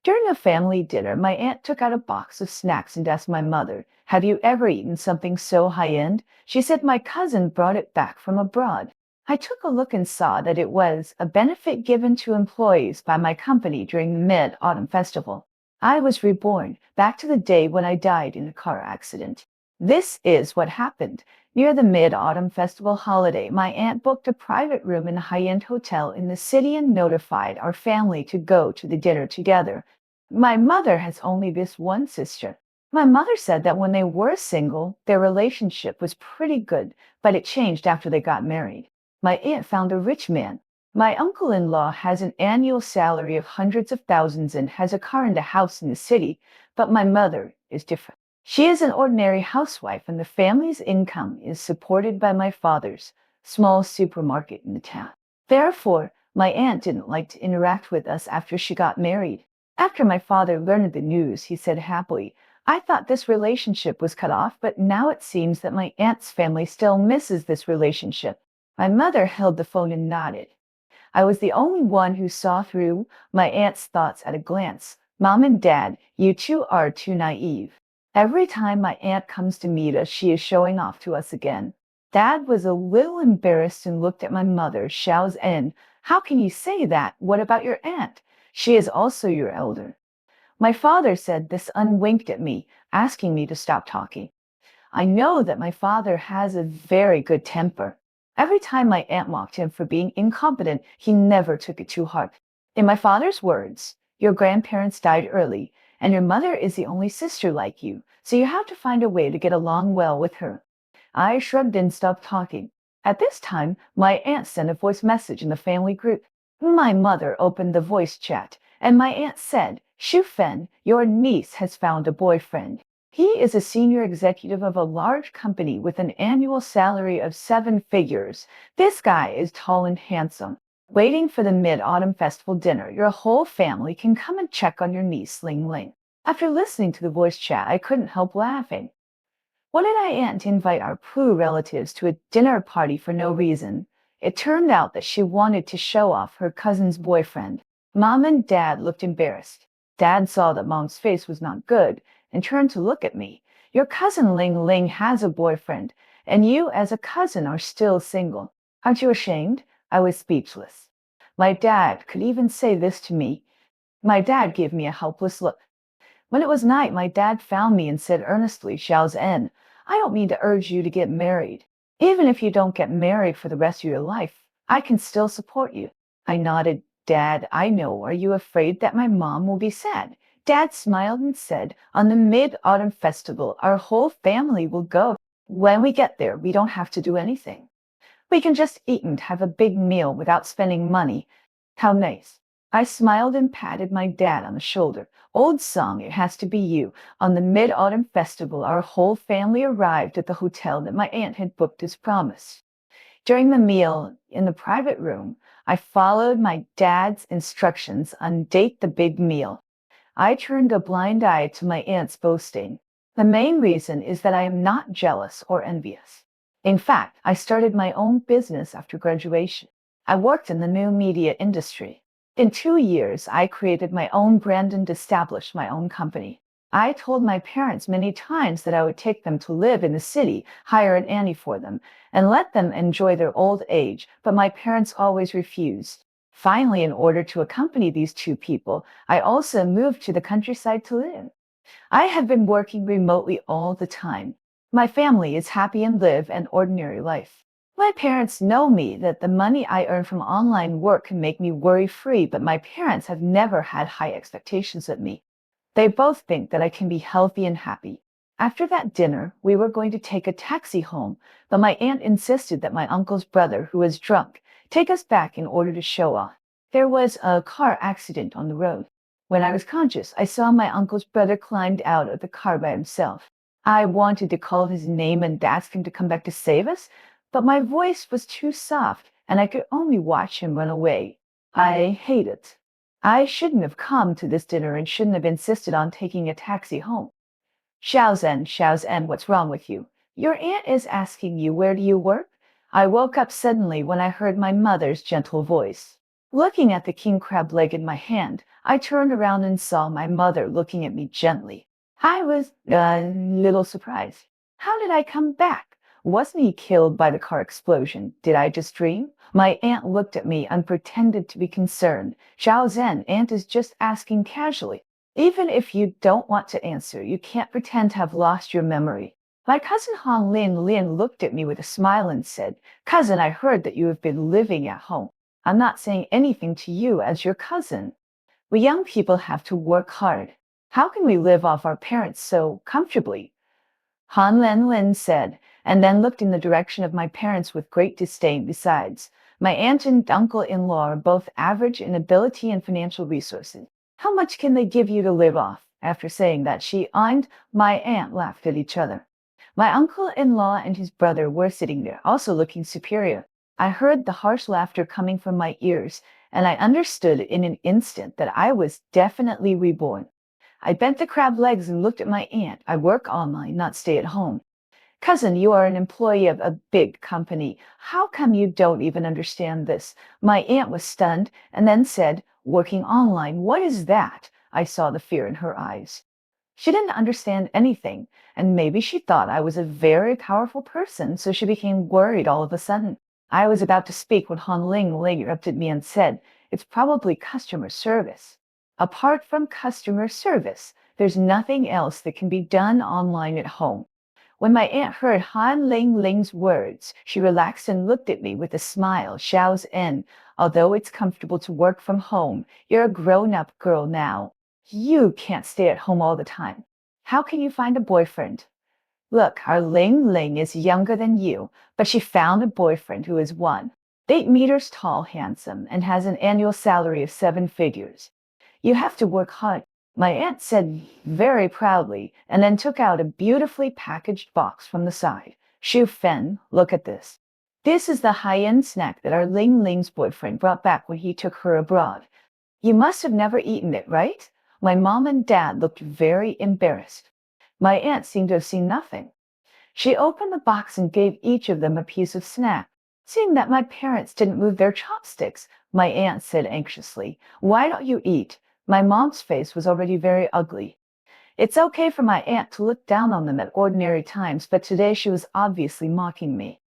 During a family dinner, my aunt took out a box of snacks and asked my mother, "Have you ever eaten something so high-end?" She said my cousin brought it back from abroad. I took a look and saw that it was a benefit given to employees by my company during the Mid-Autumn Festival. I was reborn, back to the day when I died in a car accident. This is what happened. Near the Mid-Autumn Festival holiday, my aunt booked a private room in a high-end hotel in the city and notified our family to go to the dinner together. My mother has only this one sister. My mother said that when they were single, their relationship was pretty good, but it changed after they got married. My aunt found a rich man. My uncle-in-law has an annual salary of hundreds of thousands and has a car and a house in the city, but my mother is different. She is an ordinary housewife, and the family's income is supported by my father's small supermarket in the town. Therefore, my aunt didn't like to interact with us after she got married. After my father learned the news, he said happily, "I thought this relationship was cut off, but now it seems that my aunt's family still misses this relationship." My mother held the phone and nodded. I was the only one who saw through my aunt's thoughts at a glance. "Mom and Dad, you two are too naive." Every time my aunt comes to meet us, she is showing off to us again. Dad was a little embarrassed and looked at my mother, Xiao's N. "How can you say that? What about your aunt? She is also your elder." My father said this and winked at me, asking me to stop talking. I know that my father has a very good temper. Every time my aunt mocked him for being incompetent, he never took it too hard. In my father's words, "Your grandparents died early, and your mother is the only sister like you, so you have to find a way to get along well with her." I shrugged and stopped talking. At this time, my aunt sent a voice message in the family group. My mother opened the voice chat, and my aunt said, "Shu Fen, your niece has found a boyfriend. He is a senior executive of a large company with an annual salary of 7 figures. This guy is tall and handsome. Waiting for the Mid-Autumn Festival dinner, your whole family can come and check on your niece, Ling Ling." After listening to the voice chat, I couldn't help laughing. What did I aunt invite our Pooh relatives to a dinner party for no reason? It turned out that she wanted to show off her cousin's boyfriend. Mom and Dad looked embarrassed. Dad saw that Mom's face was not good and turned to look at me. "Your cousin Ling Ling has a boyfriend, and you as a cousin are still single. Aren't you ashamed?" I was speechless. My dad could even say this to me. My dad gave me a helpless look. When it was night, my dad found me and said earnestly, "Xiao's N, I don't mean to urge you to get married. Even if you don't get married for the rest of your life, I can still support you." I nodded. "Dad, I know. Are you afraid that my mom will be sad?" Dad smiled and said, "On the Mid-Autumn Festival, our whole family will go. When we get there, we don't have to do anything. We can just eat and have a big meal without spending money. How nice." I smiled and patted my dad on the shoulder. "Old song, it has to be you." On the Mid-Autumn Festival, our whole family arrived at the hotel that my aunt had booked as promised. During the meal in the private room, I followed my dad's instructions on date the big meal. I turned a blind eye to my aunt's boasting. The main reason is that I am not jealous or envious. In fact, I started my own business after graduation. I worked in the new media industry. In 2 years, I created my own brand and established my own company. I told my parents many times that I would take them to live in the city, hire a nanny for them, and let them enjoy their old age, but my parents always refused. Finally, in order to accompany these two people, I also moved to the countryside to live. I have been working remotely all the time. My family is happy and live an ordinary life. My parents know me that the money I earn from online work can make me worry-free, but my parents have never had high expectations of me. They both think that I can be healthy and happy. After that dinner, we were going to take a taxi home, but my aunt insisted that my uncle's brother, who was drunk, take us back in order to show off. There was a car accident on the road. When I was conscious, I saw my uncle's brother climbed out of the car by himself. I wanted to call his name and ask him to come back to save us, but my voice was too soft, and I could only watch him run away. I hate it. I shouldn't have come to this dinner and shouldn't have insisted on taking a taxi home. Xiaozhen, what's wrong with you? Your aunt is asking you, where do you work? I woke up suddenly when I heard my mother's gentle voice. Looking at the king crab leg in my hand, I turned around and saw my mother looking at me gently. I was a little surprised. How did I come back? Wasn't he killed by the car explosion? Did I just dream? My aunt looked at me and pretended to be concerned. Xiao Zhen, aunt is just asking casually. Even if you don't want to answer, you can't pretend to have lost your memory. My cousin Han Lin looked at me with a smile and said, Cousin, I heard that you have been living at home. I'm not saying anything to you as your cousin. We young people have to work hard. How can we live off our parents so comfortably? Han Lin said, and then looked in the direction of my parents with great disdain. Besides, my aunt and uncle-in-law are both average in ability and financial resources. How much can they give you to live off? After saying that, she and my aunt laughed at each other. My uncle-in-law and his brother were sitting there, also looking superior. I heard the harsh laughter coming from my ears, and I understood in an instant that I was definitely reborn. I bent the crab legs and looked at my aunt. I work online, not stay at home. Cousin, you are an employee of a big company. How come you don't even understand this? My aunt was stunned and then said, working online, what is that? I saw the fear in her eyes. She didn't understand anything, and maybe she thought I was a very powerful person, so she became worried all of a sudden. I was about to speak when Han Ling interrupted me and said, it's probably customer service. Apart from customer service, there's nothing else that can be done online at home. When my aunt heard Han Ling's words, she relaxed and looked at me with a smile. Xiao's in. Although it's comfortable to work from home, you're a grown-up girl now. You can't stay at home all the time. How can you find a boyfriend? Look, our Ling is younger than you, but she found a boyfriend who is 8 meters tall, handsome, and has an annual salary of 7 figures. You have to work hard, my aunt said very proudly, and then took out a beautifully packaged box from the side. Shu Fen, look at this. This is the high-end snack that our Ling's boyfriend brought back when he took her abroad. You must have never eaten it, right? My mom and dad looked very embarrassed. My aunt seemed to have seen nothing. She opened the box and gave each of them a piece of snack. Seeing that my parents didn't move their chopsticks, my aunt said anxiously, why don't you eat? My mom's face was already very ugly. It's okay for my aunt to look down on them at ordinary times, but today she was obviously mocking me.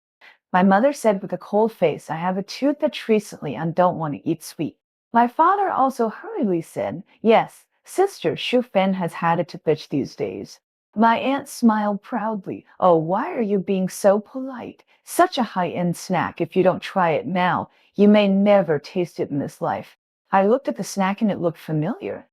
My mother said with a cold face, I have a tooth that's recently and don't want to eat sweet. My father also hurriedly said, yes, sister Shu Fen has had a bitch these days. My aunt smiled proudly. Oh, why are you being so polite? Such a high-end snack. If you don't try it now, you may never taste it in this life. I looked at the snack and it looked familiar.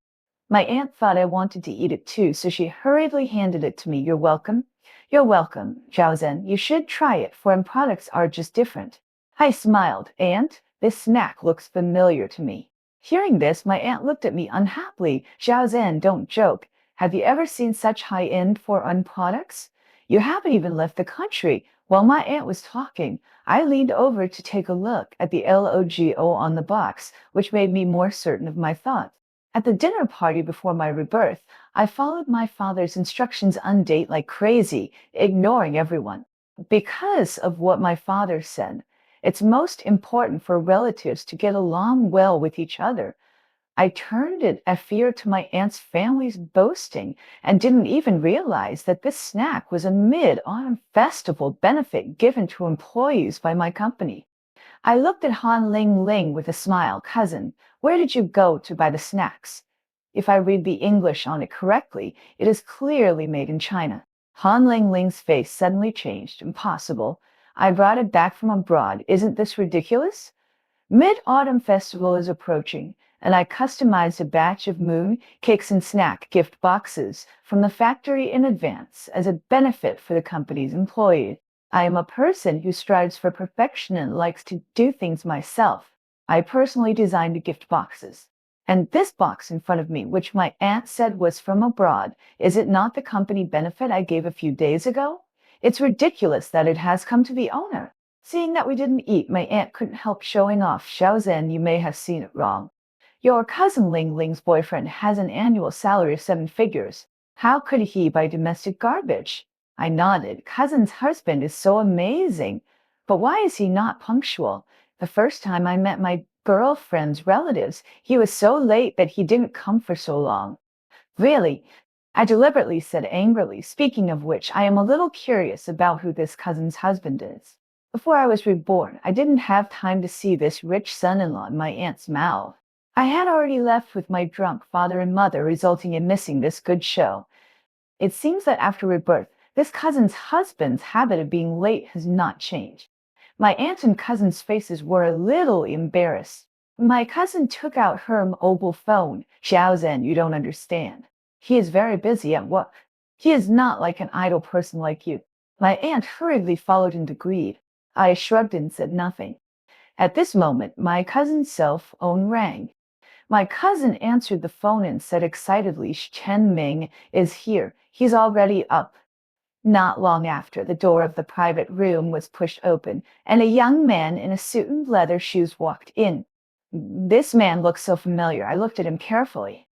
My aunt thought I wanted to eat it too, so she hurriedly handed it to me. You're welcome. You're welcome, Zhaozhen. You should try it. Foreign products are just different. I smiled. Aunt, this snack looks familiar to me. Hearing this, my aunt looked at me unhappily. Zhaozhen, don't joke. Have you ever seen such high-end foreign products? You haven't even left the country. While my aunt was talking, I leaned over to take a look at the logo on the box, which made me more certain of my thoughts. At the dinner party before my rebirth, I followed my father's instructions on date like crazy, ignoring everyone. Because of what my father said, it's most important for relatives to get along well with each other. I turned it a fear to my aunt's family's boasting and didn't even realize that this snack was a mid-autumn festival benefit given to employees by my company. I looked at Han Ling with a smile. Cousin, where did you go to buy the snacks? If I read the English on it correctly, it is clearly made in China. Han Ling's face suddenly changed. Impossible. I brought it back from abroad. Isn't this ridiculous? Mid-Autumn Festival is approaching, and I customized a batch of moon cakes and snack gift boxes from the factory in advance as a benefit for the company's employees. I am a person who strives for perfection and likes to do things myself. I personally designed the gift boxes. And this box in front of me, which my aunt said was from abroad, is it not the company benefit I gave a few days ago? It's ridiculous that it has come to the owner. Seeing that we didn't eat, my aunt couldn't help showing off. Xiaozhen, you may have seen it wrong. Your cousin Ling's boyfriend has an annual salary of 7 figures. How could he buy domestic garbage? I nodded. Cousin's husband is so amazing. But why is he not punctual? The first time I met my girlfriend's relatives. He was so late that he didn't come for so long. Really? I deliberately said angrily. Speaking of which, I am a little curious about who this cousin's husband is. Before I was reborn, I didn't have time to see this rich son-in-law in my aunt's mouth. I had already left with my drunk father and mother, resulting in missing this good show. It seems that after rebirth, this cousin's husband's habit of being late has not changed. My aunt and cousin's faces were a little embarrassed. My cousin took out her mobile phone. Xiao Zhen, you don't understand. He is very busy at work. He is not like an idle person like you. My aunt hurriedly followed and agreed. I shrugged and said nothing. At this moment, my cousin's cell phone rang. My cousin answered the phone and said excitedly, Chen Ming is here. He's already up. Not long after, the door of the private room was pushed open, and a young man in a suit and leather shoes walked in. This man looked so familiar. I looked at him carefully.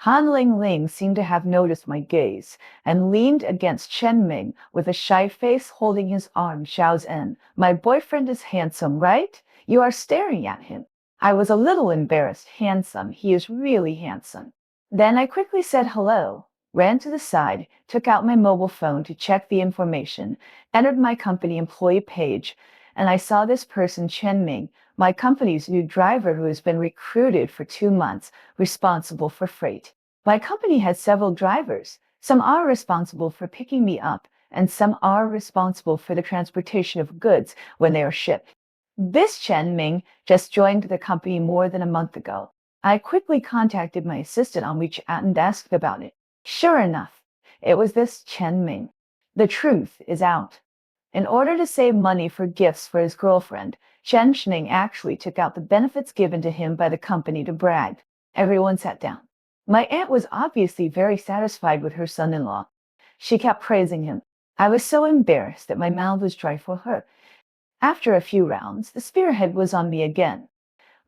Han Ling seemed to have noticed my gaze and leaned against Chen Ming with a shy face, holding his arm. Xiao Zhen, my boyfriend is handsome, right? You are staring at him. I was a little embarrassed. Handsome. He is really handsome. Then I quickly said hello, ran to the side, took out my mobile phone to check the information, entered my company employee page, and I saw this person, Chen Ming, my company's new driver who has been recruited for 2 months, responsible for freight. My company has several drivers. Some are responsible for picking me up, and some are responsible for the transportation of goods when they are shipped. This Chen Ming just joined the company more than a month ago. I quickly contacted my assistant on WeChat and asked about it. Sure enough, it was this Chen Ming. The truth is out. In order to save money for gifts for his girlfriend, Chen Ming actually took out the benefits given to him by the company to brag. Everyone sat down. My aunt was obviously very satisfied with her son-in-law. She kept praising him. I was so embarrassed that my mouth was dry for her. After a few rounds, the spearhead was on me again.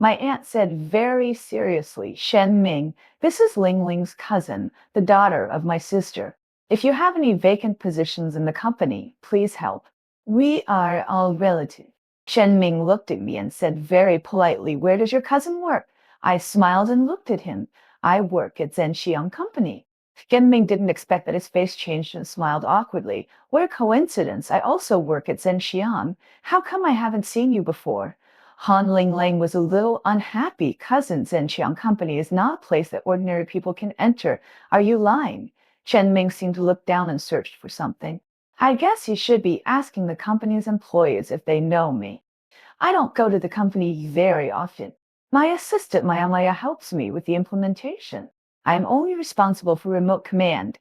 My aunt said very seriously, Shen Ming, this is Ling Ling's cousin, the daughter of my sister. If you have any vacant positions in the company, please help. We are all relatives. Shen Ming looked at me and said very politely, where does your cousin work? I smiled and looked at him. I work at Zhenxiang Company. Shen Ming didn't expect that his face changed and smiled awkwardly. What a coincidence. I also work at Zhenxiang. How come I haven't seen you before? Han Ling was a little unhappy. Cousin Zhenxiang Company is not a place that ordinary people can enter. Are you lying? Chen Ming seemed to look down and searched for something. I guess you should be asking the company's employees if they know me. I don't go to the company very often. My assistant Maya helps me with the implementation. I am only responsible for remote command.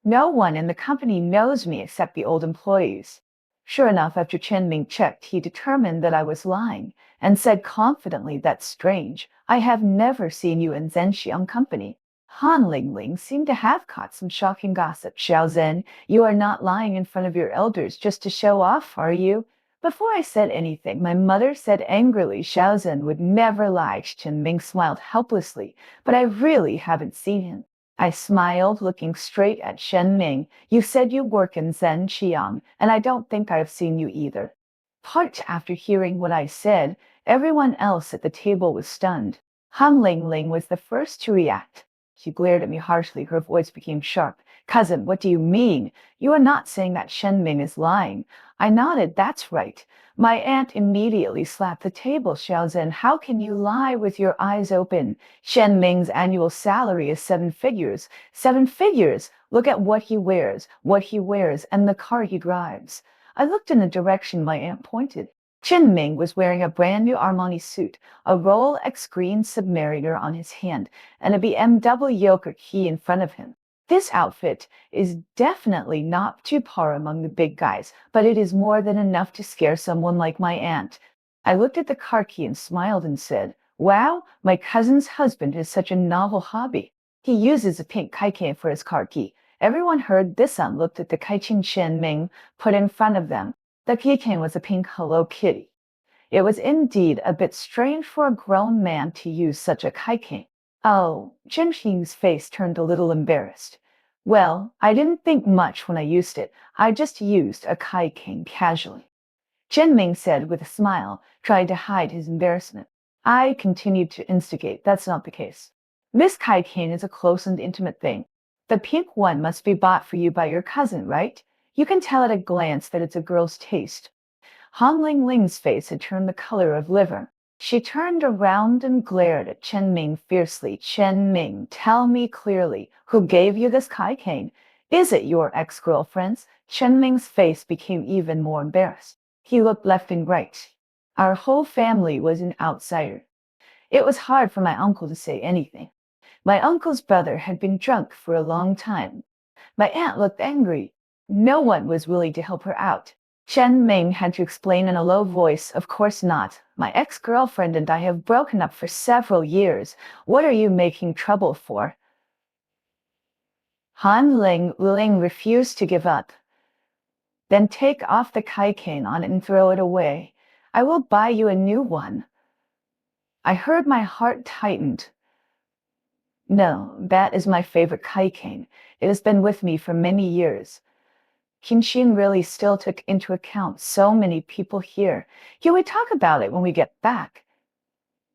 No one in the company knows me except the old employees. Sure enough, after Chen Ming checked, he determined that I was lying and said confidently, that's strange. I have never seen you in Zhenxiang Company. Han Ling seemed to have caught some shocking gossip. Xiao Zhen, you are not lying in front of your elders just to show off, are you? Before I said anything, my mother said angrily, Xiao Zhen would never lie. Chen Ming smiled helplessly, but I really haven't seen him. I smiled, looking straight at Shen Ming. You said you work in Zhenxiang, and I don't think I've seen you either. Part after hearing what I said, everyone else at the table was stunned. Han Ling was the first to react. She glared at me harshly. Her voice became sharp. Cousin, what do you mean? You are not saying that Shen Ming is lying. I nodded. That's right. My aunt immediately slapped the table. Xiao Zhen, how can you lie with your eyes open? Shen Ming's annual salary is 7 figures. 7 figures! Look at what he wears, and the car he drives. I looked in the direction my aunt pointed. Chen Ming was wearing a brand new Armani suit, a Rolex green Submariner on his hand, and a BMW Yoker key in front of him. This outfit is definitely not too par among the big guys, but it is more than enough to scare someone like my aunt. I looked at the car key and smiled and said, wow, my cousin's husband has such a novel hobby. He uses a pink keychain for his car key. Everyone heard this and looked at the keychain Chen Ming put in front of them. The keychain was a pink Hello Kitty. It was indeed a bit strange for a grown man to use such a keychain. Oh, Chen Ming's face turned a little embarrassed. Well, I didn't think much when I used it. I just used a keychain casually. Chen Ming said with a smile, trying to hide his embarrassment. I continued to instigate. That's not the case. This kaikain is a close and intimate thing. The pink one must be bought for you by your cousin, right? You can tell at a glance that it's a girl's taste. Han Ling Ling's face had turned the color of liver. She turned around and glared at Chen Ming fiercely. Chen Ming, tell me clearly, who gave you this kaikain? Is it your ex-girlfriend's? Chen Ming's face became even more embarrassed. He looked left and right. Our whole family was an outsider. It was hard for my uncle to say anything. My uncle's brother had been drunk for a long time. My aunt looked angry. No one was willing to help her out. Chen Ming had to explain in a low voice, of course not. My ex-girlfriend and I have broken up for several years. What are you making trouble for? Han Ling refused to give up. Then take off the kaikain on it and throw it away. I will buy you a new one. I heard my heart tightened. No, that is my favorite kaikain. It has been with me for many years. Kinshin really still took into account so many people here. Can we talk about it when we get back?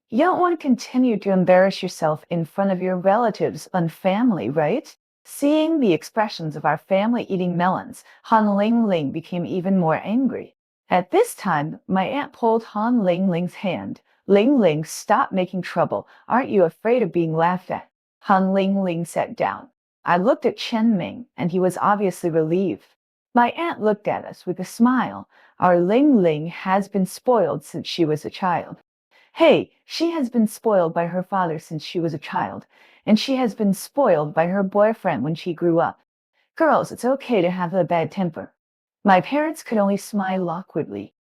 You don't want to continue to embarrass yourself in front of your relatives and family, right? Seeing the expressions of our family eating melons, Han Ling became even more angry. At this time, my aunt pulled Han Ling's hand. Ling, stop making trouble. Aren't you afraid of being laughed at? Han Ling sat down. I looked at Chen Ming, and he was obviously relieved. My aunt looked at us with a smile. Our Ling has been spoiled since she was a child. Hey, she has been spoiled by her father since she was a child, and she has been spoiled by her boyfriend when she grew up. Girls, it's okay to have a bad temper. My parents could only smile awkwardly.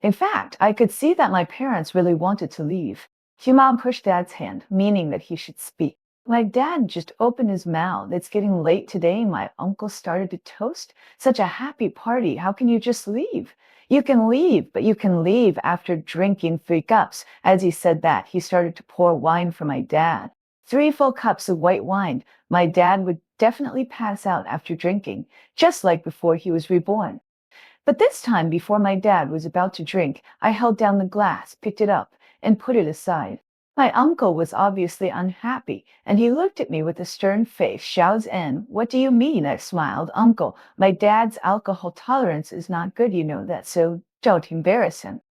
In fact, I could see that my parents really wanted to leave. Mom pushed Dad's hand, meaning that he should speak. My dad just opened his mouth. It's getting late today. My uncle started to toast. Such a happy party. How can you just leave? You can leave, but you can leave after drinking 3 cups. As he said that, he started to pour wine for my dad. 3 full cups of white wine. My dad would definitely pass out after drinking, just like before he was reborn. But this time, before my dad was about to drink, I held down the glass, picked it up, and put it aside. My uncle was obviously unhappy, and he looked at me with a stern face. Xiao Zhen, what do you mean? I smiled. Uncle, my dad's alcohol tolerance is not good, you know that, so don't embarrass him.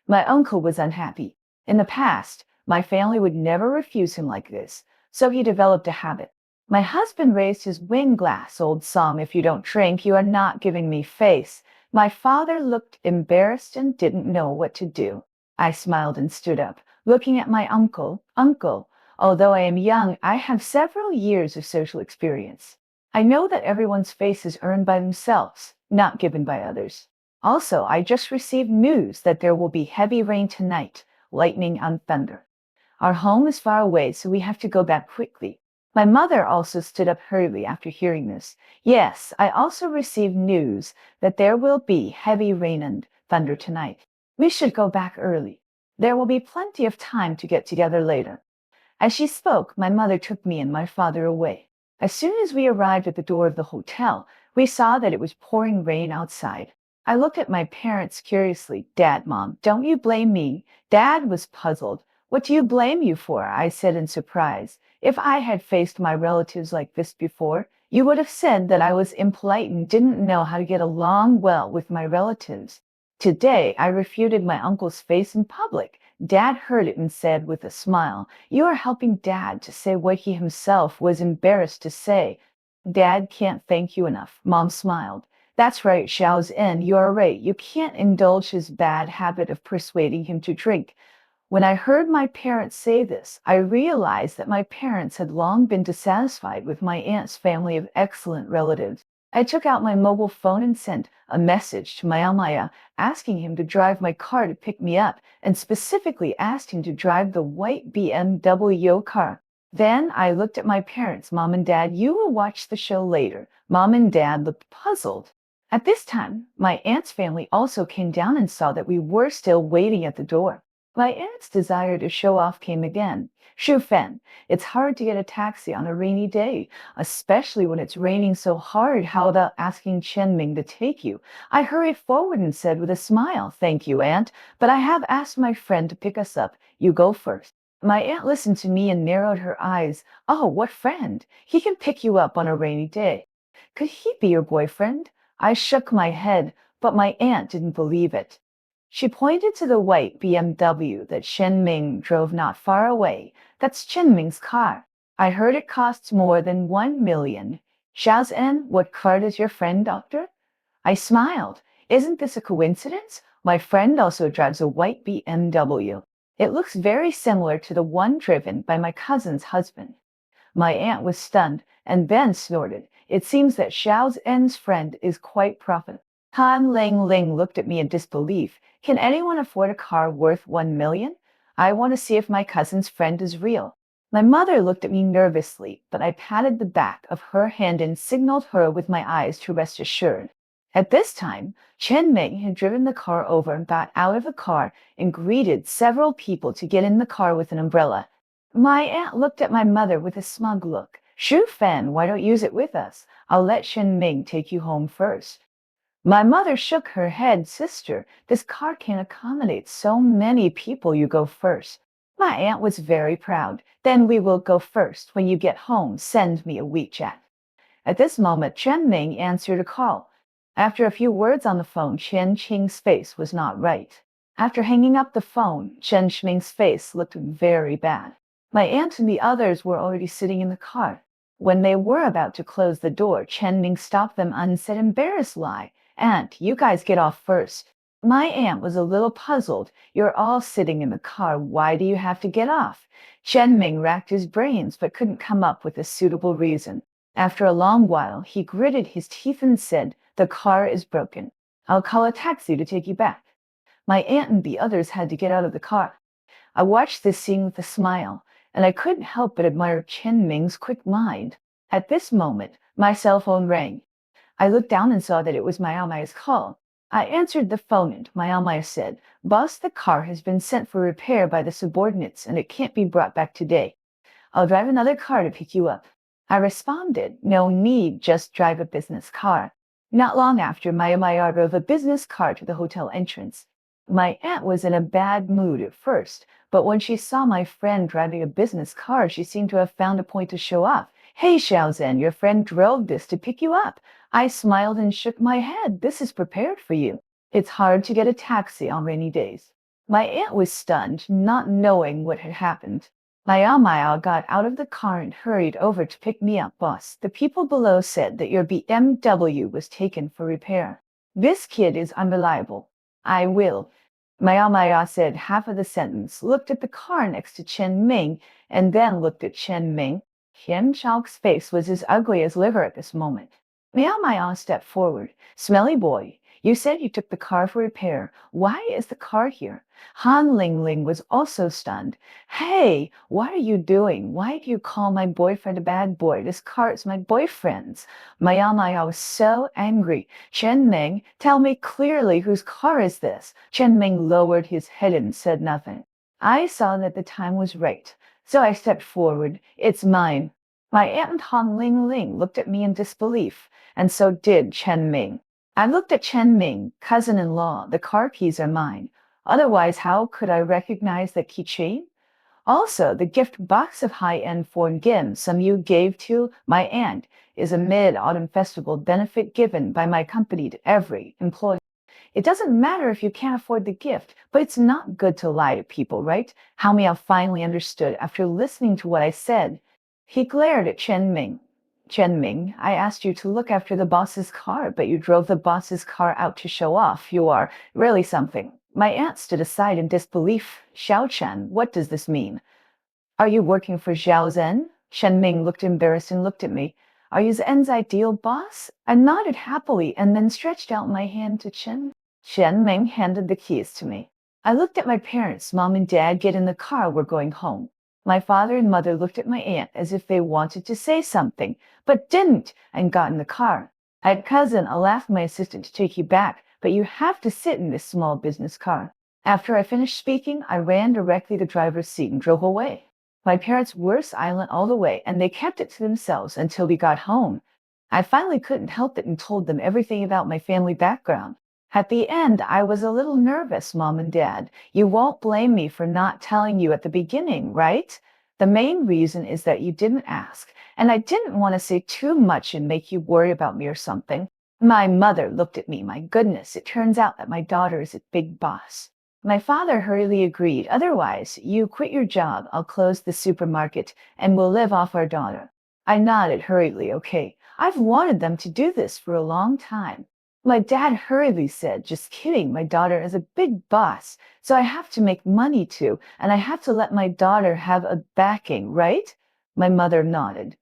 My uncle was unhappy. In the past, my family would never refuse him like this, so he developed a habit. My husband raised his wine glass. Old song, if you don't drink, you are not giving me face. My father looked embarrassed and didn't know what to do. I smiled and stood up, looking at my uncle. Uncle, although I am young, I have several years of social experience. I know that everyone's face is earned by themselves, not given by others. Also, I just received news that there will be heavy rain tonight, lightning and thunder. Our home is far away, so we have to go back quickly. My mother also stood up hurriedly after hearing this. Yes, I also received news that there will be heavy rain and thunder tonight. We should go back early. There will be plenty of time to get together later. As she spoke, my mother took me and my father away. As soon as we arrived at the door of the hotel, we saw that it was pouring rain outside. I looked at my parents curiously. Dad, Mom, don't you blame me? Dad was puzzled. What do you blame you for? I said in surprise. If I had faced my relatives like this before, you would have said that I was impolite and didn't know how to get along well with my relatives. Today, I refuted my uncle's face in public. Dad heard it and said with a smile, you are helping Dad to say what he himself was embarrassed to say. Dad can't thank you enough. Mom smiled. That's right, Xiao Zhen, you are right. You can't indulge his bad habit of persuading him to drink. When I heard my parents say this, I realized that my parents had long been dissatisfied with my aunt's family of excellent relatives. I took out my mobile phone and sent a message to my Amaya asking him to drive my car to pick me up, and specifically asked him to drive the white BMW car. Then I looked at my parents. Mom and Dad, you will watch the show later. Mom and Dad looked puzzled. At this time, my aunt's family also came down and saw that we were still waiting at the door. My aunt's desire to show off came again. Shu Fen, it's hard to get a taxi on a rainy day, especially when it's raining so hard. How about asking Chen Ming to take you? I hurried forward and said with a smile, "Thank you, Aunt, but I have asked my friend to pick us up. You go first." My aunt listened to me and narrowed her eyes. "Oh, what friend? He can pick you up on a rainy day." "Could he be your boyfriend?" I shook my head, but my aunt didn't believe it. She pointed to the white BMW that Chen Ming drove not far away. "That's Chen Ming's car. I heard it costs more than 1 million. Xiao's En, what car does your friend, doctor?" I smiled. "Isn't this a coincidence? My friend also drives a white BMW. It looks very similar to the one driven by my cousin's husband." My aunt was stunned and then snorted. "It seems that Xiao's En's friend is quite profitable." Han Ling Ling looked at me in disbelief. "Can anyone afford a car worth 1 million? I want to see if my cousin's friend is real." My mother looked at me nervously, but I patted the back of her hand and signaled her with my eyes to rest assured. At this time, Chen Ming had driven the car over and got out of the car and greeted several people to get in the car with an umbrella. My aunt looked at my mother with a smug look. "Shu Fan, why don't you use it with us? I'll let Chen Ming take you home first." My mother shook her head. "Sister, this car can accommodate so many people. You go first." My aunt was very proud. "Then we will go first. When you get home, send me a WeChat." At this moment, Chen Ming answered a call. After a few words on the phone, Chen Qing's face was not right. After hanging up the phone, Chen Ming's face looked very bad. My aunt and the others were already sitting in the car. When they were about to close the door, Chen Ming stopped them and said, "Embarrassed lie. Aunt, you guys get off first." My aunt was a little puzzled. "You're all sitting in the car. Why do you have to get off?" Chen Ming racked his brains but couldn't come up with a suitable reason. After a long while, he gritted his teeth and said, "The car is broken. I'll call a taxi to take you back." My aunt and the others had to get out of the car. I watched this scene with a smile, and I couldn't help but admire Chen Ming's quick mind. At this moment, my cell phone rang. I looked down and saw that it was Mayamaya's call. I answered the phone and Mayamaya said, "Boss, the car has been sent for repair by the subordinates and it can't be brought back today. I'll drive another car to pick you up." I responded, "No need, just drive a business car." Not long after, Mayamaya drove a business car to the hotel entrance. My aunt was in a bad mood at first, but when she saw my friend driving a business car, she seemed to have found a point to show off. "Hey, Xiaozhen, your friend drove this to pick you up." I smiled and shook my head. "This is prepared for you. It's hard to get a taxi on rainy days." My aunt was stunned, not knowing what had happened. Maya got out of the car and hurried over to pick me up. "Boss, the people below said that your BMW was taken for repair. This kid is unreliable." "I will." Maya said half of the sentence, looked at the car next to Chen Ming, and then looked at Chen Ming. Qian Chao's face was as ugly as liver at this moment. Maya stepped forward. "Smelly boy, you said you took the car for repair. Why is the car here?" Han Ling Ling was also stunned. "Hey, what are you doing? Why do you call my boyfriend a bad boy? This car is my boyfriend's." Maya was so angry. "Chen Ming, tell me clearly, whose car is this?" Chen Ming lowered his head and said nothing. I saw that the time was right, so I stepped forward. "It's mine." My aunt and Han Ling Ling looked at me in disbelief, and so did Chen Ming. I looked at Chen Ming, cousin-in-law. "The car keys are mine. Otherwise, how could I recognize the keychain? Also, the gift box of high-end foreign gifts some you gave to my aunt is a mid-autumn festival benefit given by my company to every employee. It doesn't matter if you can't afford the gift, but it's not good to lie to people, right?" How Miao finally understood after listening to what I said. He glared at Chen Ming. "Chen Ming, I asked you to look after the boss's car, but you drove the boss's car out to show off. You are really something." My aunt stood aside in disbelief. "Xiao Chen, what does this mean? Are you working for Xiao Zhen?" Chen Ming looked embarrassed and looked at me. "Are you Zhen's ideal boss?" I nodded happily and then stretched out my hand to Chen. Chen Ming handed the keys to me. I looked at my parents. "Mom and Dad, get in the car. We're going home." My father and mother looked at my aunt as if they wanted to say something, but didn't, and got in the car. "Cousin, I'll ask my assistant to take you back, but you have to sit in this small business car." After I finished speaking, I ran directly to the driver's seat and drove away. My parents were silent all the way, and they kept it to themselves until we got home. I finally couldn't help it and told them everything about my family background. At the end, I was a little nervous, Mom and Dad. You won't blame me for not telling you at the beginning, right? The main reason is that you didn't ask, and I didn't want to say too much and make you worry about me or something. My mother looked at me. My goodness, it turns out that my daughter is a big boss. My father hurriedly agreed. Otherwise, you quit your job, I'll close the supermarket, and we'll live off our daughter. I nodded hurriedly. Okay, I've wanted them to do this for a long time. My dad hurriedly said, just kidding, my daughter is a big boss, so I have to make money too, and I have to let my daughter have a backing, right? My mother nodded.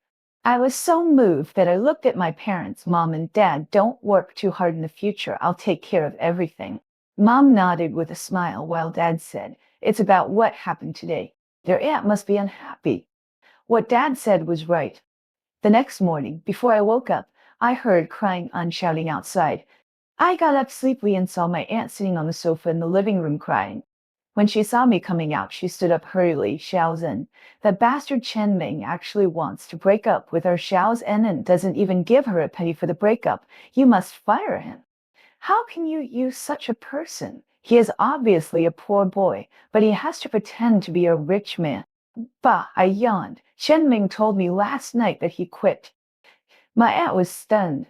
I was so moved that I looked at my parents. Mom and Dad, don't work too hard in the future. I'll take care of everything. Mom nodded with a smile while Dad said, it's about what happened today. Their aunt must be unhappy. What Dad said was right. The next morning, before I woke up, I heard crying and shouting outside. I got up sleepily and saw my aunt sitting on the sofa in the living room crying. When she saw me coming out, she stood up hurriedly. Xiao Zhen, that bastard Chen Ming actually wants to break up with our Xiao Zhen and doesn't even give her a penny for the breakup. You must fire him. How can you use such a person? He is obviously a poor boy, but he has to pretend to be a rich man. Bah, I yawned. Chen Ming told me last night that he quit. My aunt was stunned.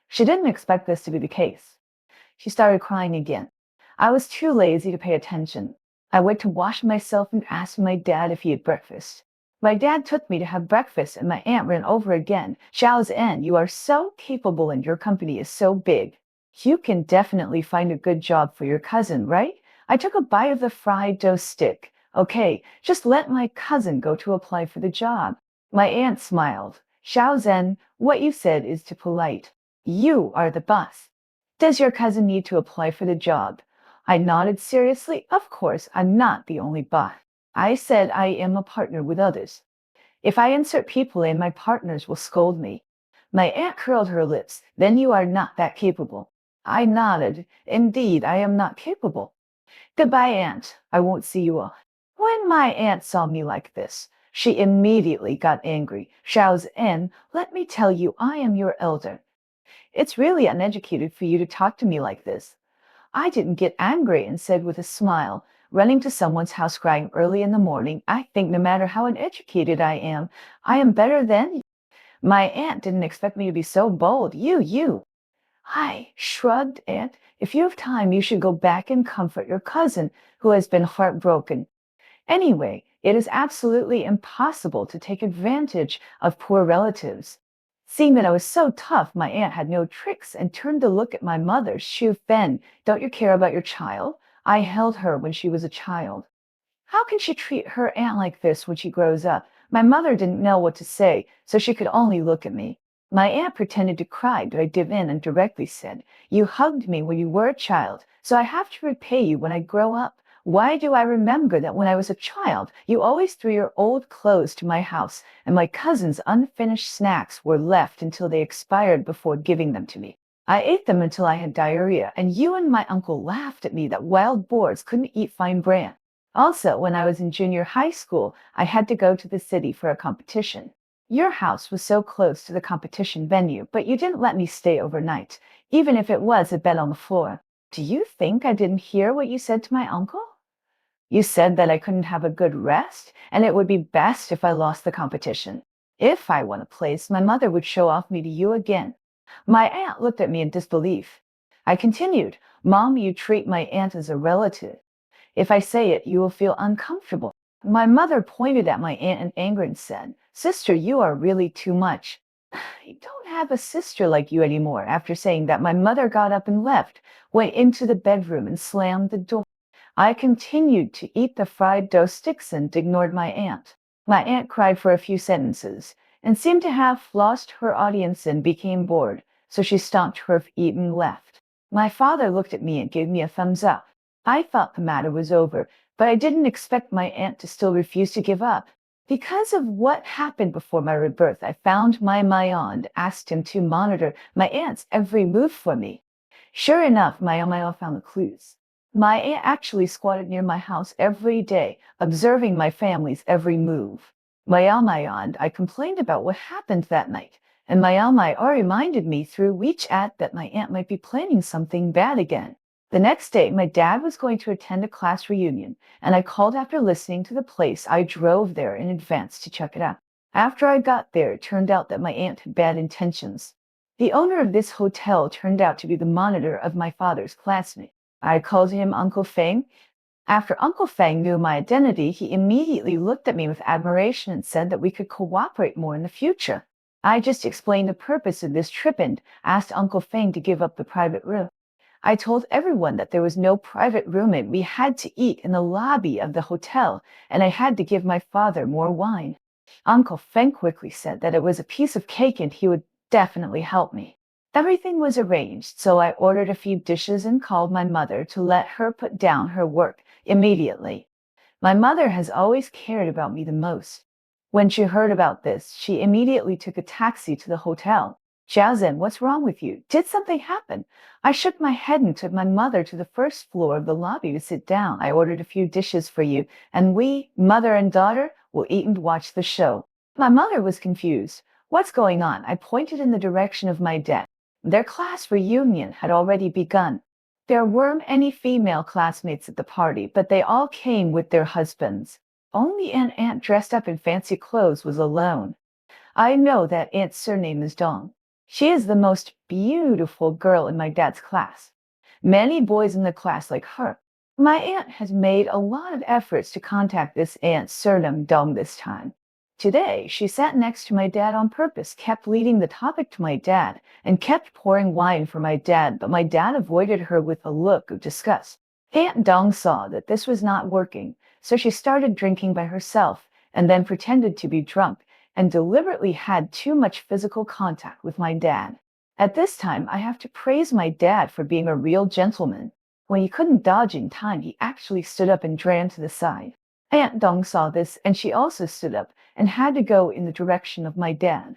She didn't expect this to be the case. She started crying again. I was too lazy to pay attention. I went to wash myself and asked my dad if he had breakfast. My dad took me to have breakfast and my aunt ran over again. Xiao Zhen, you are so capable and your company is so big. You can definitely find a good job for your cousin, right? I took a bite of the fried dough stick. Okay, just let my cousin go to apply for the job. My aunt smiled. Xiao Zhen, what you said is too polite. You are the boss. Does your cousin need to apply for the job? I nodded seriously. Of course, I'm not the only boss. I said I am a partner with others. If I insert people in, my partners will scold me. My aunt curled her lips. Then you are not that capable. I nodded. Indeed, I am not capable. Goodbye, aunt. I won't see you all. When my aunt saw me like this, she immediately got angry. Xiao Zhen, let me tell you, I am your elder. It's really uneducated for you to talk to me like this. I didn't get angry and said with a smile, running to someone's house crying early in the morning, I think no matter how uneducated I am better than you. My aunt didn't expect me to be so bold. You. I shrugged. Aunt, if you have time, you should go back and comfort your cousin who has been heartbroken. Anyway, it is absolutely impossible to take advantage of poor relatives. Seeing that I was so tough, my aunt had no tricks and turned to look at my mother. Shu Fen, don't you care about your child? I held her when she was a child. How can she treat her aunt like this when she grows up? My mother didn't know what to say, so she could only look at me. My aunt pretended to cry, but I gave in and directly said, you hugged me when you were a child, so I have to repay you when I grow up. Why do I remember that when I was a child, you always threw your old clothes to my house, and my cousin's unfinished snacks were left until they expired before giving them to me? I ate them until I had diarrhea, and you and my uncle laughed at me that wild boars couldn't eat fine bran. Also, when I was in junior high school, I had to go to the city for a competition. Your house was so close to the competition venue, but you didn't let me stay overnight, even if it was a bed on the floor. Do you think I didn't hear what you said to my uncle? You said that I couldn't have a good rest, and it would be best if I lost the competition. If I won a place, my mother would show off me to you again. My aunt looked at me in disbelief. I continued, Mom, you treat my aunt as a relative. If I say it, you will feel uncomfortable. My mother pointed at my aunt in anger and said, Sister, you are really too much. I don't have a sister like you anymore. After saying that, my mother got up and left, went into the bedroom and slammed the door. I continued to eat the fried dough sticks and ignored my aunt. My aunt cried for a few sentences and seemed to have lost her audience and became bored, so she stomped her feet and left. My father looked at me and gave me a thumbs up. I thought the matter was over, but I didn't expect my aunt to still refuse to give up. Because of what happened before my rebirth, I found my Mayon, asked him to monitor my aunt's every move for me. Sure enough, my Mayon found the clues. My aunt actually squatted near my house every day, observing my family's every move. My aunt, I complained about what happened that night, and my reminded me through WeChat that my aunt might be planning something bad again. The next day, my dad was going to attend a class reunion, and I called after listening to the place. I drove there in advance to check it out. After I got there, it turned out that my aunt had bad intentions. The owner of this hotel turned out to be the monitor of my father's classmate. I called him Uncle Feng. After Uncle Feng knew my identity, he immediately looked at me with admiration and said that we could cooperate more in the future. I just explained the purpose of this trip and asked Uncle Feng to give up the private room. I told everyone that there was no private room and we had to eat in the lobby of the hotel, and I had to give my father more wine. Uncle Feng quickly said that it was a piece of cake and he would definitely help me. Everything was arranged, so I ordered a few dishes and called my mother to let her put down her work immediately. My mother has always cared about me the most. When she heard about this, she immediately took a taxi to the hotel. Jiaozhen, what's wrong with you? Did something happen? I shook my head and took my mother to the first floor of the lobby to sit down. I ordered a few dishes for you, and we, mother and daughter, will eat and watch the show. My mother was confused. What's going on? I pointed in the direction of my dad. Their class reunion had already begun. There weren't any female classmates at the party, but they all came with their husbands. Only an aunt dressed up in fancy clothes was alone. I know that aunt's surname is Dong. She is the most beautiful girl in my dad's class. Many boys in the class like her. My aunt has made a lot of efforts to contact this aunt's surname Dong this time. Today, she sat next to my dad on purpose, kept leading the topic to my dad, and kept pouring wine for my dad, but my dad avoided her with a look of disgust. Aunt Dong saw that this was not working, so she started drinking by herself, and then pretended to be drunk, and deliberately had too much physical contact with my dad. At this time, I have to praise my dad for being a real gentleman. When he couldn't dodge in time, he actually stood up and ran to the side. Aunt Dong saw this, and she also stood up and had to go in the direction of my dad.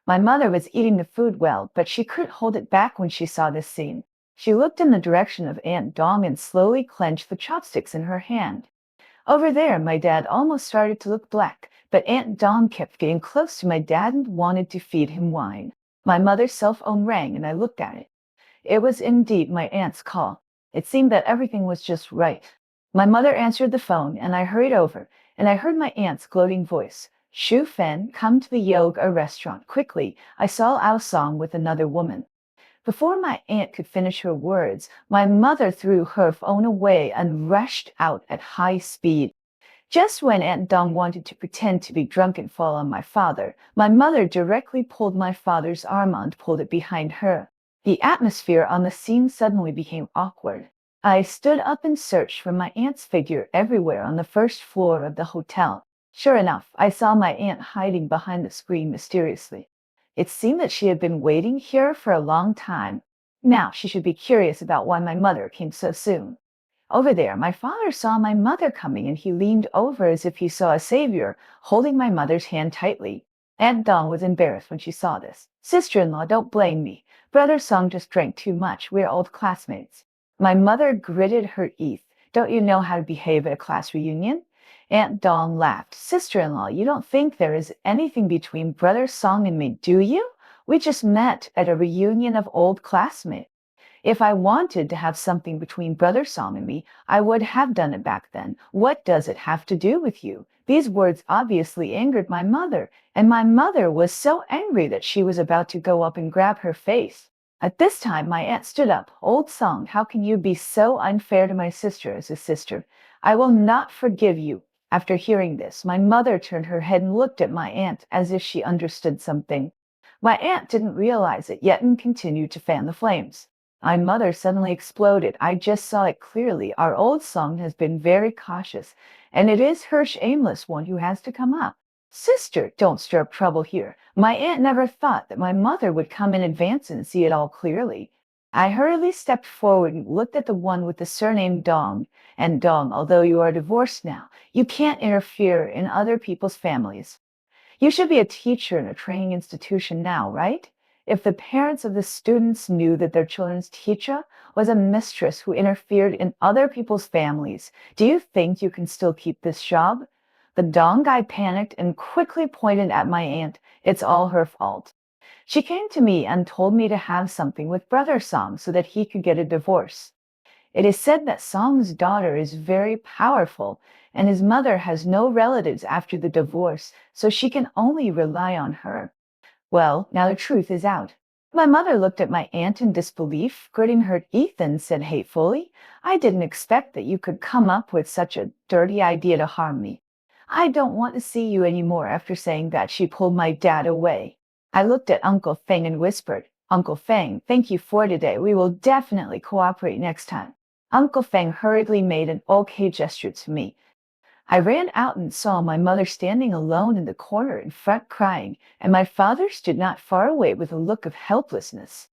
My mother was eating the food well, but she couldn't hold it back when she saw this scene. She looked in the direction of Aunt Dong and slowly clenched the chopsticks in her hand. Over there, my dad almost started to look black, but Aunt Dong kept getting close to my dad and wanted to feed him wine. My mother's cell phone rang and I looked at it. It was indeed my aunt's call. It seemed that everything was just right. My mother answered the phone and I hurried over, and I heard my aunt's gloating voice. Shu Fen, come to the yoga restaurant quickly. I saw Ao Song with another woman. Before my aunt could finish her words, my mother threw her phone away and rushed out at high speed. Just when Aunt Dong wanted to pretend to be drunk and fall on my father, my mother directly pulled my father's arm and pulled it behind her. The atmosphere on the scene suddenly became awkward. I stood up and searched for my aunt's figure everywhere on the first floor of the hotel. Sure enough, I saw my aunt hiding behind the screen mysteriously. It seemed that she had been waiting here for a long time. Now she should be curious about why my mother came so soon. Over there, my father saw my mother coming and he leaned over as if he saw a savior, holding my mother's hand tightly. Aunt Dong was embarrassed when she saw this. Sister-in-law, don't blame me. Brother Song just drank too much. We're old classmates. My mother gritted her teeth. Don't you know how to behave at a class reunion? Aunt Dong laughed. Sister-in-law, you don't think there is anything between Brother Song and me, do you? We just met at a reunion of old classmates. If I wanted to have something between Brother Song and me, I would have done it back then. What does it have to do with you? These words obviously angered my mother, and my mother was so angry that she was about to go up and grab her face. At this time, my aunt stood up. Old Song, how can you be so unfair to my sister as a sister? I will not forgive you. After hearing this, my mother turned her head and looked at my aunt as if she understood something. My aunt didn't realize it yet and continued to fan the flames. My mother suddenly exploded. I just saw it clearly. Our old Song has been very cautious, and it is her shameless one who has to come up. Sister, don't stir up trouble here. My aunt never thought that my mother would come in advance and see it all clearly. I hurriedly stepped forward and looked at the one with the surname Dong. And Dong, although you are divorced now, you can't interfere in other people's families. You should be a teacher in a training institution now, right? If the parents of the students knew that their children's teacher was a mistress who interfered in other people's families, do you think you can still keep this job? The Dong guy panicked and quickly pointed at my aunt. It's all her fault. She came to me and told me to have something with Brother Song so that he could get a divorce. It is said that Song's daughter is very powerful, and his mother has no relatives after the divorce, so she can only rely on her. Well, now the truth is out. My mother looked at my aunt in disbelief, gritting her teeth and said hatefully, I didn't expect that you could come up with such a dirty idea to harm me. I don't want to see you anymore. After saying that, she pulled my dad away. I looked at Uncle Feng and whispered, Uncle Feng, thank you for today. We will definitely cooperate next time. Uncle Feng hurriedly made an okay gesture to me. I ran out and saw my mother standing alone in the corner in front crying, and my father stood not far away with a look of helplessness.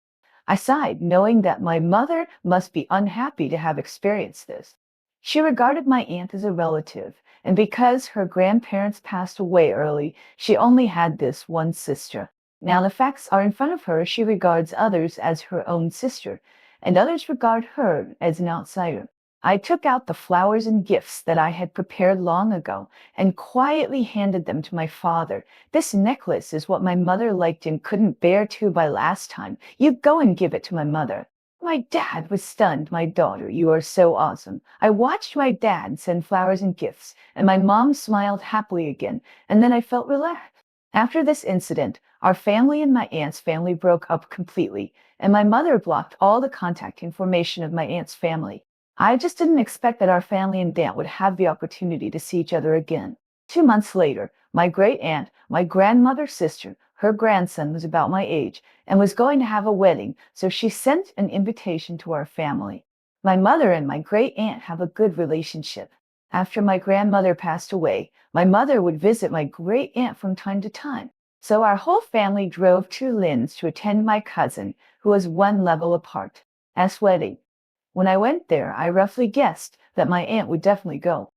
I sighed, knowing that my mother must be unhappy to have experienced this. She regarded my aunt as a relative, and because her grandparents passed away early, she only had this one sister. Now the facts are in front of her. She regards others as her own sister, and others regard her as an outsider. I took out the flowers and gifts that I had prepared long ago and quietly handed them to my father. This necklace is what my mother liked and couldn't bear to buy last time. You go and give it to my mother. My dad was stunned. My daughter, you are so awesome. I watched my dad send flowers and gifts, and my mom smiled happily again, and then I felt relaxed. After this incident, our family and my aunt's family broke up completely, and my mother blocked all the contact information of my aunt's family. I just didn't expect that our family and aunt would have the opportunity to see each other again. 2 months later, my great aunt, my grandmother's sister, her grandson was about my age and was going to have a wedding, so she sent an invitation to our family. My mother and my great aunt have a good relationship. After my grandmother passed away, my mother would visit my great aunt from time to time. So our whole family drove to Linz to attend my cousin, who was one level apart, S wedding. When I went there, I roughly guessed that my aunt would definitely go.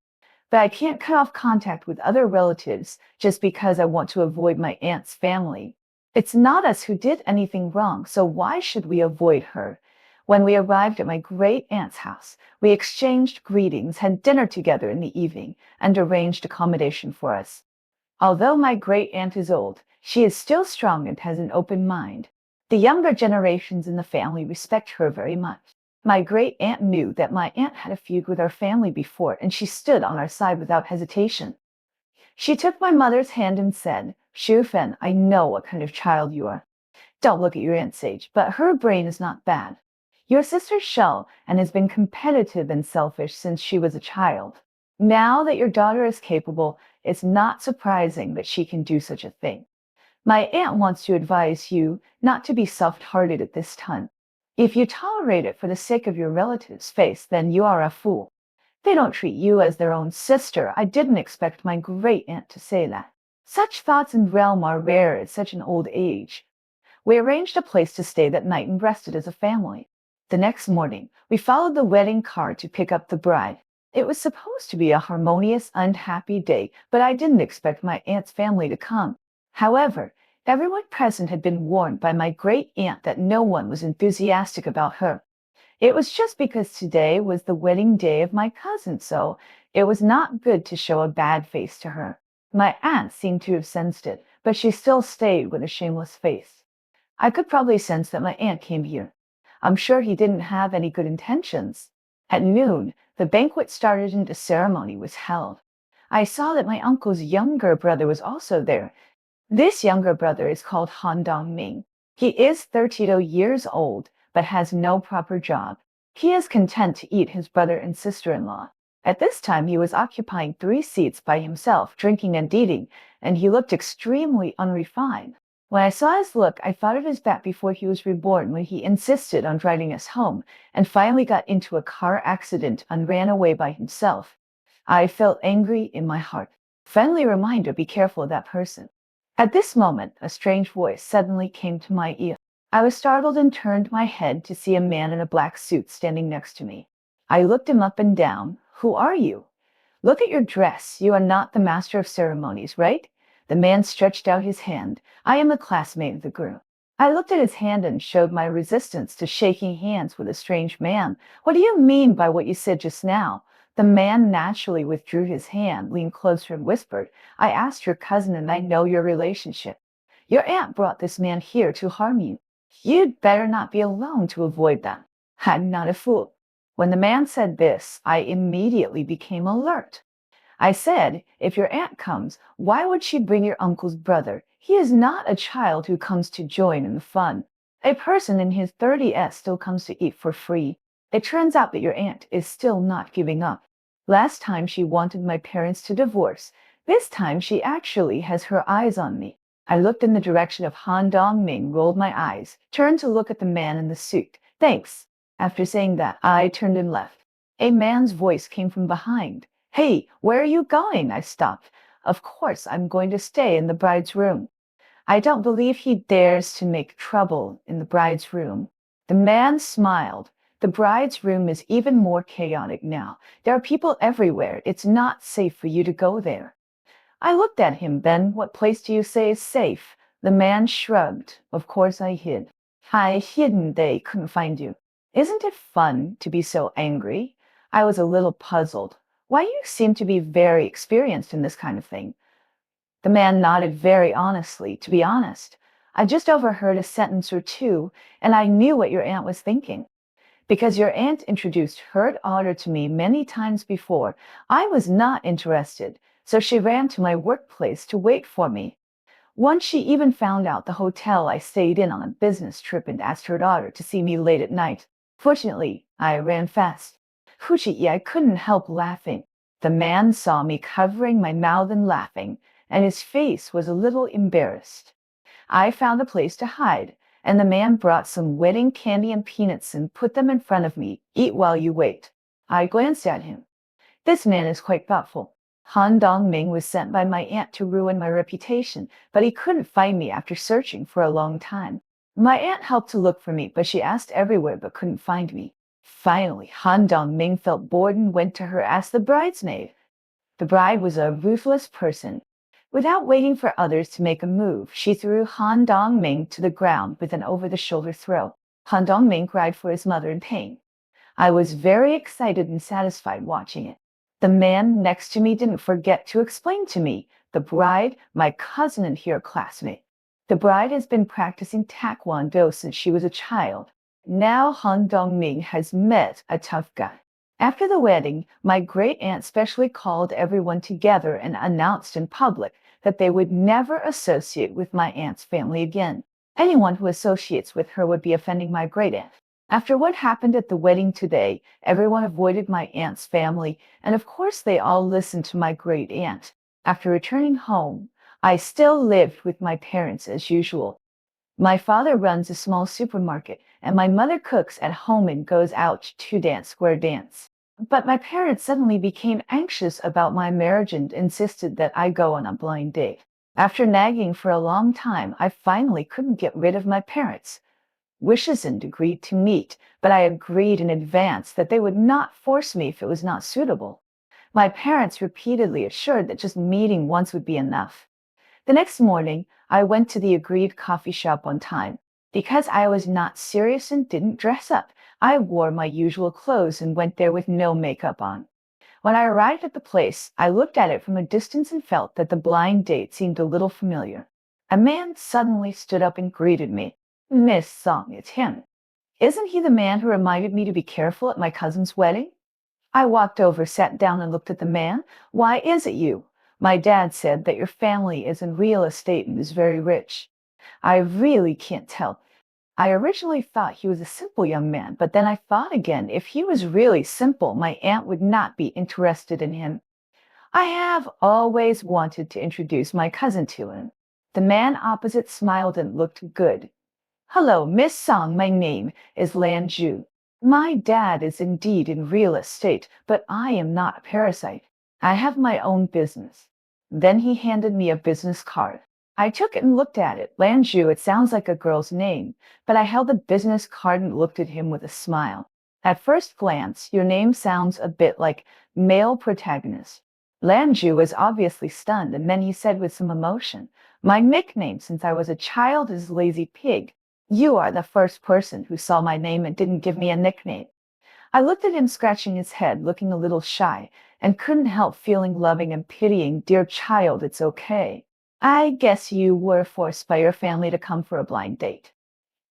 But I can't cut off contact with other relatives just because I want to avoid my aunt's family. It's not us who did anything wrong, so why should we avoid her? When we arrived at my great aunt's house, we exchanged greetings, had dinner together in the evening, and arranged accommodation for us. Although my great aunt is old, she is still strong and has an open mind. The younger generations in the family respect her very much. My great aunt knew that my aunt had a feud with our family before, and she stood on our side without hesitation. She took my mother's hand and said, Shu Fen, I know what kind of child you are. Don't look at your aunt Sage, but her brain is not bad. Your sister's shell and has been competitive and selfish since she was a child. Now that your daughter is capable, it's not surprising that she can do such a thing. My aunt wants to advise you not to be soft-hearted at this time. If you tolerate it for the sake of your relative's face, then you are a fool. They don't treat you as their own sister. I didn't expect my great aunt to say that. Such thoughts and realm are rare at such an old age. We arranged a place to stay that night and rested as a family. The next morning, we followed the wedding car to pick up the bride. It was supposed to be a harmonious, unhappy day, but I didn't expect my aunt's family to come. However, everyone present had been warned by my great aunt that no one was enthusiastic about her. It was just because today was the wedding day of my cousin, so it was not good to show a bad face to her. My aunt seemed to have sensed it, but she still stayed with a shameless face. I could probably sense that my aunt came here. I'm sure he didn't have any good intentions. At noon, the banquet started and the ceremony was held. I saw that my uncle's younger brother was also there. This younger brother is called Han Dongming. He is 32 years old, but has no proper job. He is content to eat his brother and sister-in-law. At this time, he was occupying 3 seats by himself, drinking and eating, and he looked extremely unrefined. When I saw his look, I thought of his back before he was reborn when he insisted on driving us home and finally got into a car accident and ran away by himself. I felt angry in my heart. Friendly reminder, be careful of that person. At this moment, a strange voice suddenly came to my ear. I was startled and turned my head to see a man in a black suit standing next to me. I looked him up and down. Who are you? Look at your dress. You are not the master of ceremonies, right? The man stretched out his hand. I am the classmate of the groom. I looked at his hand and showed my resistance to shaking hands with a strange man. What do you mean by what you said just now? The man naturally withdrew his hand, leaned closer, and whispered, I asked your cousin and I know your relationship. Your aunt brought this man here to harm you. You'd better not be alone to avoid that. I'm not a fool. When the man said this, I immediately became alert. I said, if your aunt comes, why would she bring your uncle's brother? He is not a child who comes to join in the fun. A person in his 30s still comes to eat for free. It turns out that your aunt is still not giving up. Last time she wanted my parents to divorce. This time she actually has her eyes on me. I looked in the direction of Han Dongming, rolled my eyes, turned to look at the man in the suit. Thanks. After saying that, I turned and left. A man's voice came from behind. Hey, where are you going? I stopped. Of course, I'm going to stay in the bride's room. I don't believe he dares to make trouble in the bride's room. The man smiled. The bride's room is even more chaotic now. There are people everywhere. It's not safe for you to go there. I looked at him. Then, what place do you say is safe? The man shrugged. Of course I hid. I hidden they couldn't find you. Isn't it fun to be so angry? I was a little puzzled. Why, you seem to be very experienced in this kind of thing. The man nodded very honestly. To be honest, I just overheard a sentence or two, and I knew what your aunt was thinking. Because your aunt introduced her daughter to me many times before, I was not interested, so she ran to my workplace to wait for me. Once she even found out the hotel I stayed in on a business trip and asked her daughter to see me late at night. Fortunately, I ran fast. Fuji, I couldn't help laughing. The man saw me covering my mouth and laughing, and his face was a little embarrassed. I found a place to hide, and the man brought some wedding candy and peanuts and put them in front of me. Eat while you wait. I glanced at him. This man is quite thoughtful. Han Dongming was sent by my aunt to ruin my reputation, but he couldn't find me after searching for a long time. My aunt helped to look for me, but she asked everywhere but couldn't find me. Finally, Han Dongming felt bored and went to her as the bridesmaid. The bride was a ruthless person. Without waiting for others to make a move, she threw Han Dongming to the ground with an over-the-shoulder throw. Han Dongming cried for his mother in pain. I was very excited and satisfied watching it. The man next to me didn't forget to explain to me, the bride, my cousin and her classmate. The bride has been practicing taekwondo since she was a child. Now Han Dongming has met a tough guy. After the wedding, my great-aunt specially called everyone together and announced in public that they would never associate with my aunt's family again. Anyone who associates with her would be offending my great-aunt. After what happened at the wedding today, everyone avoided my aunt's family, and of course they all listened to my great-aunt. After returning home, I still lived with my parents as usual. My father runs a small supermarket, and my mother cooks at home and goes out to dance square dance. But my parents suddenly became anxious about my marriage and insisted that I go on a blind date. After nagging for a long time, I finally couldn't get rid of my parents. Wishes and agreed to meet, but I agreed in advance that they would not force me if it was not suitable. My parents repeatedly assured that just meeting once would be enough. The next morning, I went to the agreed coffee shop on time. Because I was not serious and didn't dress up, I wore my usual clothes and went there with no makeup on. When I arrived at the place, I looked at it from a distance and felt that the blind date seemed a little familiar. A man suddenly stood up and greeted me. Miss Song, it's him. Isn't he the man who reminded me to be careful at my cousin's wedding? I walked over, sat down, and looked at the man. Why is it you? My dad said that your family is in real estate and is very rich. I really can't tell. I originally thought he was a simple young man, but then I thought again, if he was really simple, my aunt would not be interested in him. I have always wanted to introduce my cousin to him. The man opposite smiled and looked good. Hello, Miss Song, my name is Lan Zhu. My dad is indeed in real estate, but I am not a parasite. I have my own business. Then he handed me a business card. I took it and looked at it. Lan Zhu, it sounds like a girl's name, but I held the business card and looked at him with a smile. At first glance, your name sounds a bit like male protagonist. Lan Zhu was obviously stunned, and then he said with some emotion, my nickname since I was a child is Lazy Pig. You are the first person who saw my name and didn't give me a nickname. I looked at him scratching his head, looking a little shy, and couldn't help feeling loving and pitying. Dear child, it's okay. I guess you were forced by your family to come for a blind date.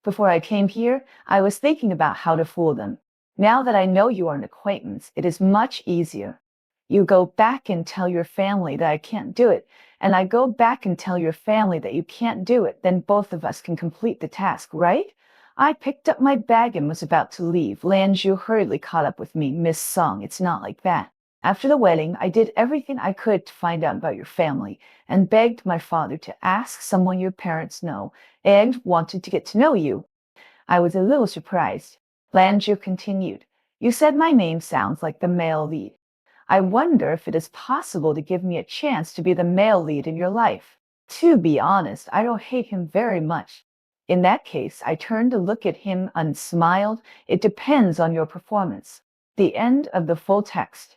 Before I came here, I was thinking about how to fool them. Now that I know you are an acquaintance, it is much easier. You go back and tell your family that I can't do it, and I go back and tell your family that you can't do it, then both of us can complete the task, right? I picked up my bag and was about to leave. Lanju hurriedly caught up with me. Miss Song, it's not like that. After the wedding, I did everything I could to find out about your family and begged my father to ask someone your parents know and wanted to get to know you. I was a little surprised. Lanju continued. You said my name sounds like the male lead. I wonder if it is possible to give me a chance to be the male lead in your life. To be honest, I don't hate him very much. In that case, I turned to look at him and smiled. It depends on your performance. The end of the full text.